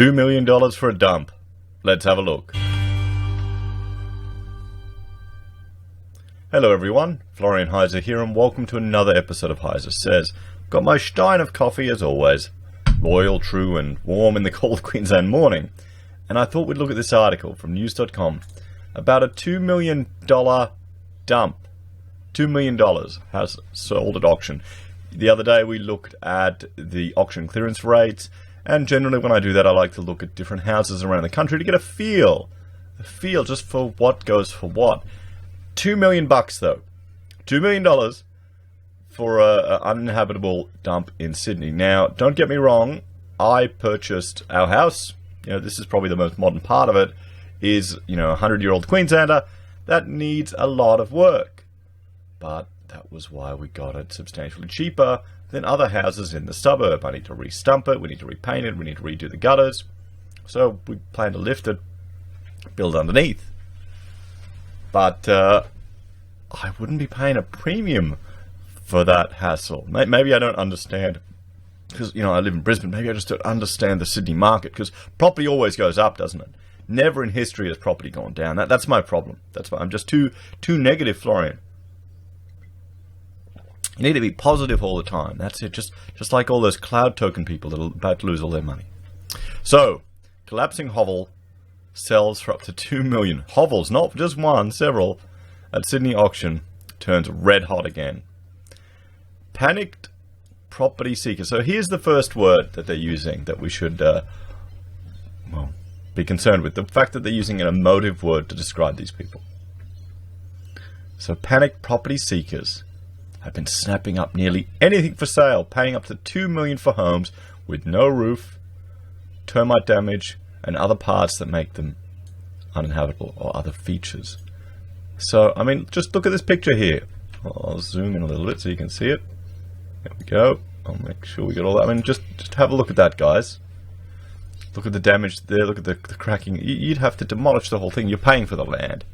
$2 million for a dump. Let's have a look. Hello everyone, Florian Heise here and welcome to another episode of Heise Says. Got my stein of coffee as always. Loyal, true and warm in the cold Queensland morning. And I thought we'd look at this article from news.com about a $2 million dump. $2 million has sold at auction. The other day we looked at the auction clearance rates, and generally when I do that I like to look at different houses around the country to get a feel just for what goes for what. $2 million though. $2 million for an uninhabitable dump in Sydney. Now, don't get me wrong, I purchased our house. This is probably the most modern part of it, is, a 100-year-old Queenslander that needs a lot of work. But that was why we got it substantially cheaper than other houses in the suburb. I need to re-stump it, we need to repaint it, we need to redo the gutters. So we plan to lift it, build underneath. But I wouldn't be paying a premium for that hassle. Maybe I don't understand, because I live in Brisbane. Maybe I just don't understand the Sydney market, because property always goes up, doesn't it? Never in history has property gone down. That's my problem. That's why I'm just too negative, Florian. You need to be positive all the time. That's it. Just like all those cloud token people that are about to lose all their money. So, collapsing hovel sells for up to $2 million. Hovels, not just one, several, at Sydney auction turns red hot again. Panicked property seekers. So here's the first word that they're using that we should be concerned with. The fact that they're using an emotive word to describe these people. So panicked property seekers have been snapping up nearly anything for sale, paying up to $2 million for homes with no roof, termite damage, and other parts that make them uninhabitable, or other features. So, just look at this picture here. I'll zoom in a little bit so you can see it. There we go. I'll make sure we get all that. Just have a look at that, guys. Look at the damage there. Look at the cracking. You'd have to demolish the whole thing. You're paying for the land.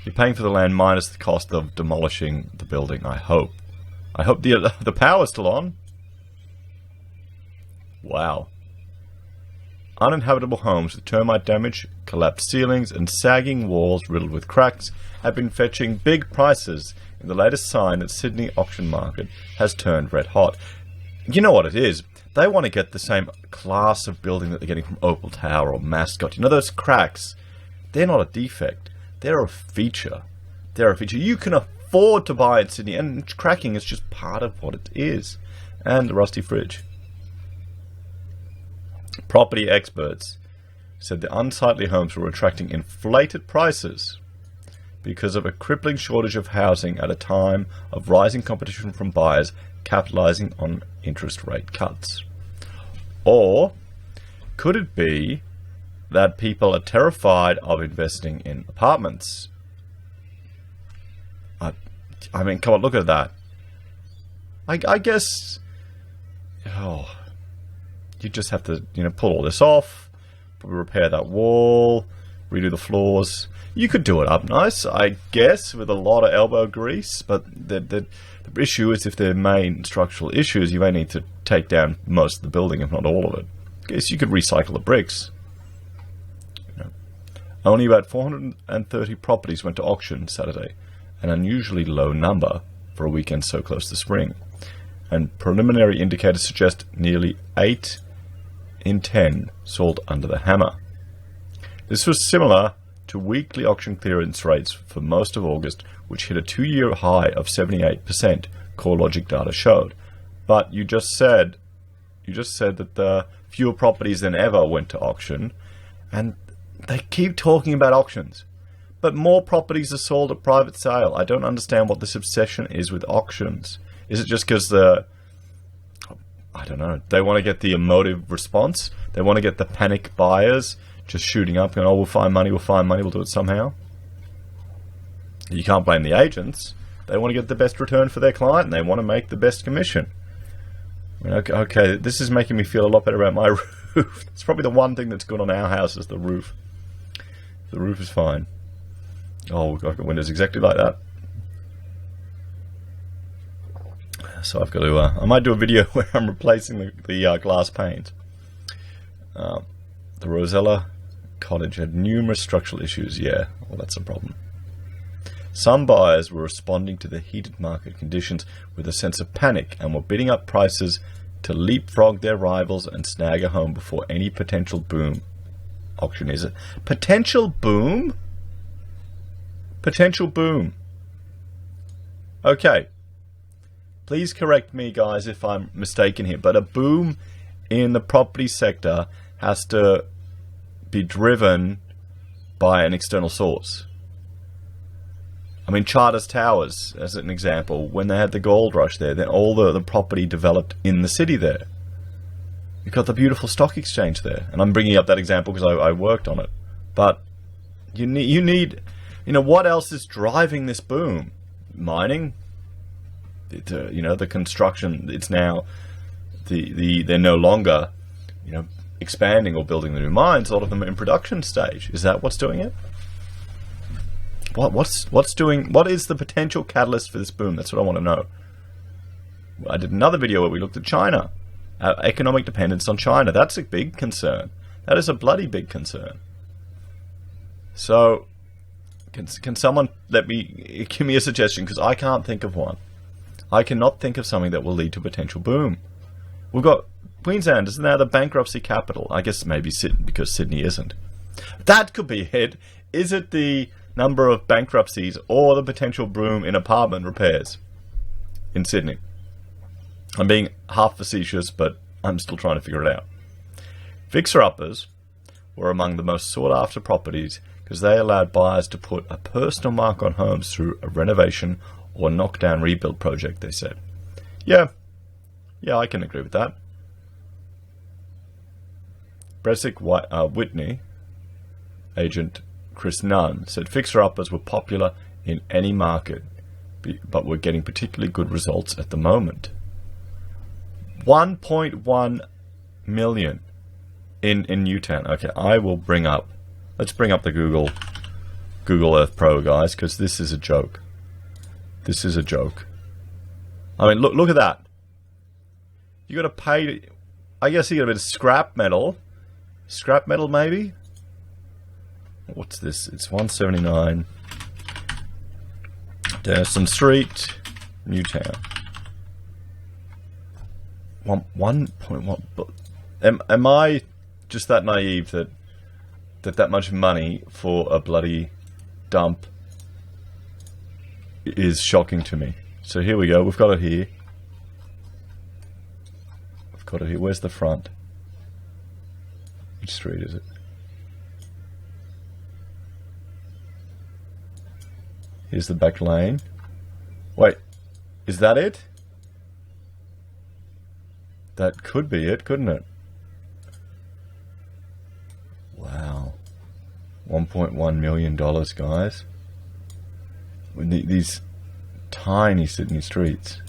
You're paying for the land minus the cost of demolishing the building, I hope. I hope the power's still on. Wow. Uninhabitable homes with termite damage, collapsed ceilings, and sagging walls riddled with cracks have been fetching big prices in the latest sign that Sydney auction market has turned red hot. You know what it is? They want to get the same class of building that they're getting from Opal Tower or Mascot. Those cracks, they're not a defect. They're a feature. They're a feature you can afford to buy in Sydney, and cracking is just part of what it is. And the rusty fridge. Property experts said the unsightly homes were attracting inflated prices because of a crippling shortage of housing at a time of rising competition from buyers capitalizing on interest rate cuts. Or could it be that people are terrified of investing in apartments? Come on, look at that. I guess... you just have to, pull all this off, probably repair that wall, redo the floors. You could do it up nice, I guess, with a lot of elbow grease, but the issue is if there are main structural issues, you may need to take down most of the building, if not all of it. I guess you could recycle the bricks. Only about 430 properties went to auction Saturday, an unusually low number for a weekend so close to spring. And preliminary indicators suggest nearly 8 in 10 sold under the hammer. This was similar to weekly auction clearance rates for most of August, which hit a 2-year high of 78%, CoreLogic data showed. But you just said that fewer properties than ever went to auction, and they keep talking about auctions. But more properties are sold at private sale. I don't understand what this obsession is with auctions. Is it just because I don't know, they want to get the emotive response? They want to get the panic buyers just shooting up and, we'll find money, we'll do it somehow? You can't blame the agents. They want to get the best return for their client, and they want to make the best commission. Okay, this is making me feel a lot better about my roof. It's probably the one thing that's good on our house is the roof. The roof is fine. Oh, we've got windows exactly like that. So I've got to, I might do a video where I'm replacing the glass panes. The Rosella cottage had numerous structural issues. Yeah, well, that's a problem. Some buyers were responding to the heated market conditions with a sense of panic and were bidding up prices to leapfrog their rivals and snag a home before any potential boom. Auctioneers. Potential boom? Potential boom. Okay. Please correct me, guys, if I'm mistaken here, but a boom in the property sector has to be driven by an external source. I mean, Charters Towers, as an example, when they had the gold rush there, then all the property developed in the city there. You've got the beautiful stock exchange there. And I'm bringing up that example because I worked on it. But you need, what else is driving this boom? Mining? The construction, it's now, they're no longer, expanding or building the new mines. A lot of them are in production stage. Is that what's doing it? What is the potential catalyst for this boom? That's what I want to know. I did another video where we looked at China. Our economic dependence on China. That's a big concern. That is a bloody big concern. So, can someone give me a suggestion? Because I can't think of one. I cannot think of something that will lead to a potential boom. We've got Queensland is now the bankruptcy capital. I guess maybe because Sydney isn't. That could be it. Is it the number of bankruptcies or the potential boom in apartment repairs in Sydney? I'm being half facetious, but I'm still trying to figure it out. Fixer-uppers were among the most sought-after properties because they allowed buyers to put a personal mark on homes through a renovation or knock-down rebuild project, they said. Yeah, I can agree with that. Bresic Whitney, agent Chris Nunn, said fixer-uppers were popular in any market, but were getting particularly good results at the moment. 1.1 million in Newtown. Okay, let's bring up the Google Earth Pro, guys, because this is a joke. This is a joke. I mean, look at that. You got to pay. I guess you got a bit of scrap metal. Scrap metal, maybe. What's this? It's 179. Dennison Street, Newtown. 1.1. Am I just that naive that much money for a bloody dump is shocking to me? So here we go. We've got it here. Where's the front? Which street is it? Here's the back lane. Wait, is that it? That could be it, couldn't it? Wow. $1.1 million, guys. These tiny Sydney streets.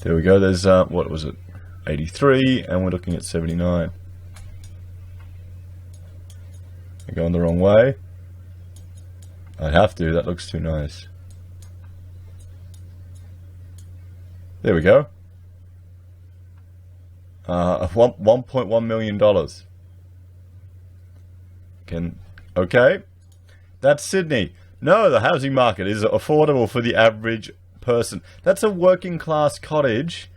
There we go. There's, what was it? 83, and we're looking at 79. I'm going the wrong way. I'd have to. That looks too nice. There we go. $1.1 million. Okay. That's Sydney. No, the housing market is affordable for the average person. That's a working class cottage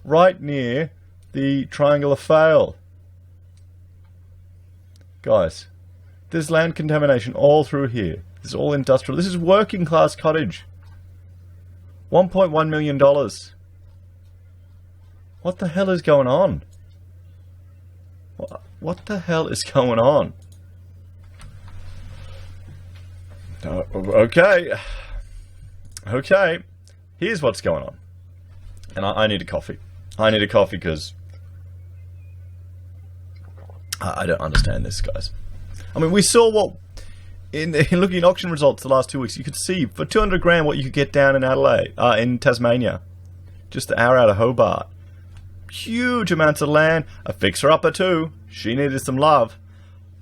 right near the Triangle of Fale. Guys, there's land contamination all through here. This is all industrial. This is working class cottage. $1.1 million. What the hell is going on? What the hell is going on? Okay. Here's what's going on. And I need a coffee. I need a coffee because I don't understand this, guys. I mean, we saw what in looking at auction results the last 2 weeks. You could see for 200 grand what you could get down in Adelaide, in Tasmania, just the hour out of Hobart. Huge amounts of land. A fixer-upper too. She needed some love,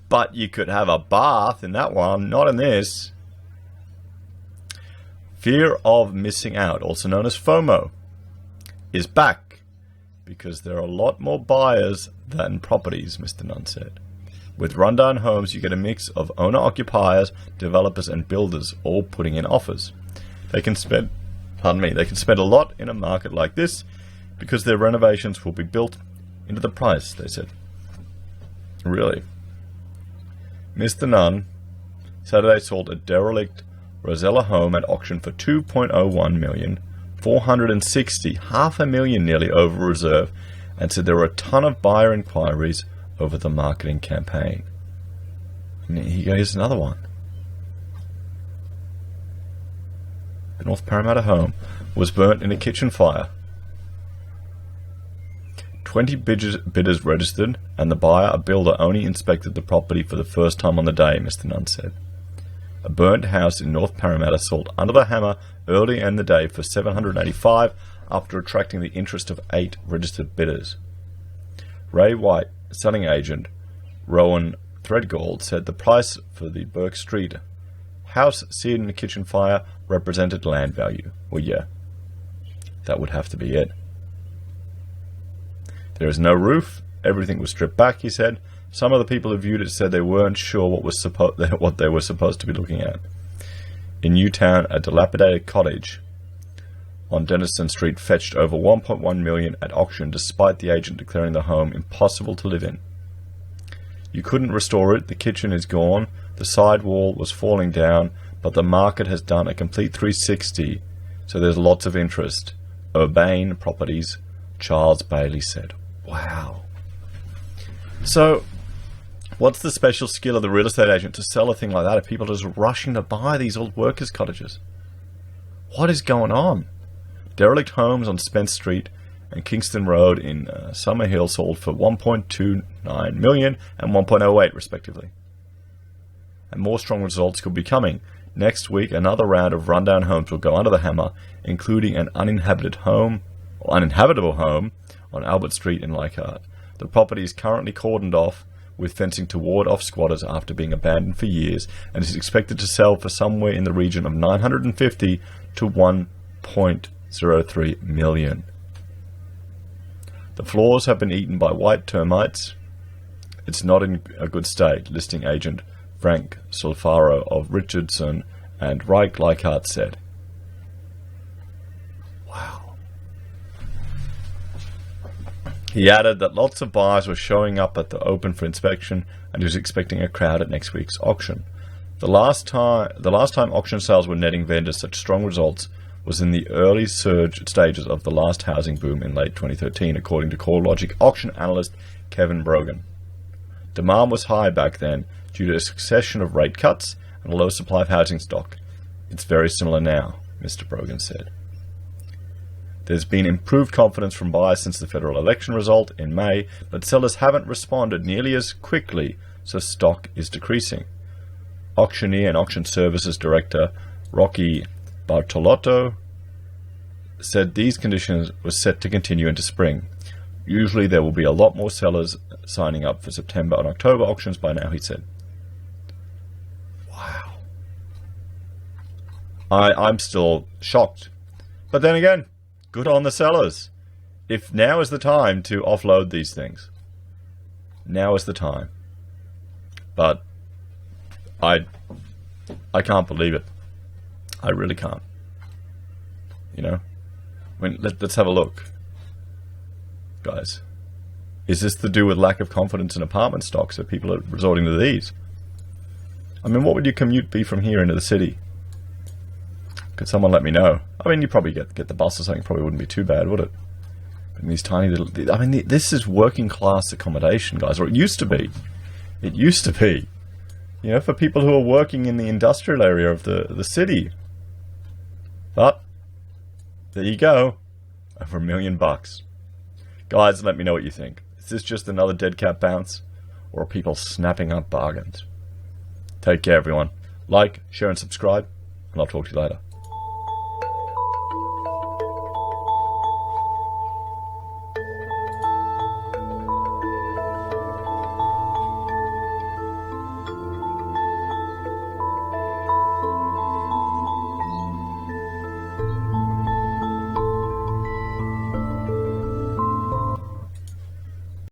but you could have a bath in that one, not in this. Fear of missing out, also known as FOMO, is back because there are a lot more buyers than properties, Mr. Nunn said. With rundown homes, you get a mix of owner-occupiers, developers, and builders all putting in offers. They can spend a lot in a market like this because their renovations will be built into the price, they said. Really? Mr. Nunn Saturday sold a derelict Rosella home at auction for $2.01 million, $460,000, $500,000 nearly over reserve, and said there were a ton of buyer inquiries over the marketing campaign. And here's another one. The North Parramatta home was burnt in a kitchen fire. 20 bidders registered, and the buyer, a builder, only inspected the property for the first time on the day, Mr. Nunn said. A burnt house in North Parramatta sold under the hammer early in the day for $785,000 after attracting the interest of 8 registered bidders. Ray White, selling agent Rowan Threadgold, said the price for the Burke Street house seared in a kitchen fire represented land value. Well, yeah, that would have to be it. There is no roof. Everything was stripped back, he said. Some of the people who viewed it said they weren't sure what they were supposed to be looking at. In Newtown, a dilapidated cottage on Denniston Street fetched over $1.1 million at auction, despite the agent declaring the home impossible to live in. You couldn't restore it. The kitchen is gone. The side wall was falling down, but the market has done a complete 360, so there's lots of interest. Urbane Properties, Charles Bailey said. Wow. So, what's the special skill of the real estate agent to sell a thing like that if people are just rushing to buy these old workers' cottages? What is going on? Derelict homes on Spence Street and Kingston Road in Summer Hill sold for $1.29 million and $1.08 respectively. And more strong results could be coming. Next week, another round of rundown homes will go under the hammer, including an uninhabitable home on Albert Street in Leichhardt. The property is currently cordoned off with fencing to ward off squatters after being abandoned for years, and is expected to sell for somewhere in the region of $950,000 to $1.03 million. The floors have been eaten by white termites. It's not in a good state, listing agent Frank Solfaro of Richardson and Reich Leichhardt said. Wow. He added that lots of buyers were showing up at the open for inspection, and he was expecting a crowd at next week's auction. The last time auction sales were netting vendors such strong results was in the early surge stages of the last housing boom in late 2013, according to CoreLogic auction analyst Kevin Brogan. Demand was high back then due to a succession of rate cuts and a low supply of housing stock. It's very similar now, Mr. Brogan said. There's been improved confidence from buyers since the federal election result in May, but sellers haven't responded nearly as quickly, so stock is decreasing. Auctioneer and auction services director Rocky Bartolotto said these conditions were set to continue into spring. Usually there will be a lot more sellers signing up for September and October auctions by now, he said. Wow. I'm still shocked. But then again, good on the sellers. If now is the time to offload these things. Now is the time. But I can't believe it. I really can't. You know? Let's have a look. Guys. Is this to do with lack of confidence in apartment stocks that people are resorting to these? I mean, what would your commute be from here into the city? Could someone let me know? I mean, you probably get the bus or something. Probably wouldn't be too bad, would it? And these tiny little... I mean, this is working class accommodation, guys. Or it used to be. It used to be. You know, for people who are working in the industrial area of the city. But there you go. Over $1 million. Guys, let me know what you think. Is this just another dead cat bounce? Or are people snapping up bargains? Take care, everyone. Like, share, and subscribe. And I'll talk to you later.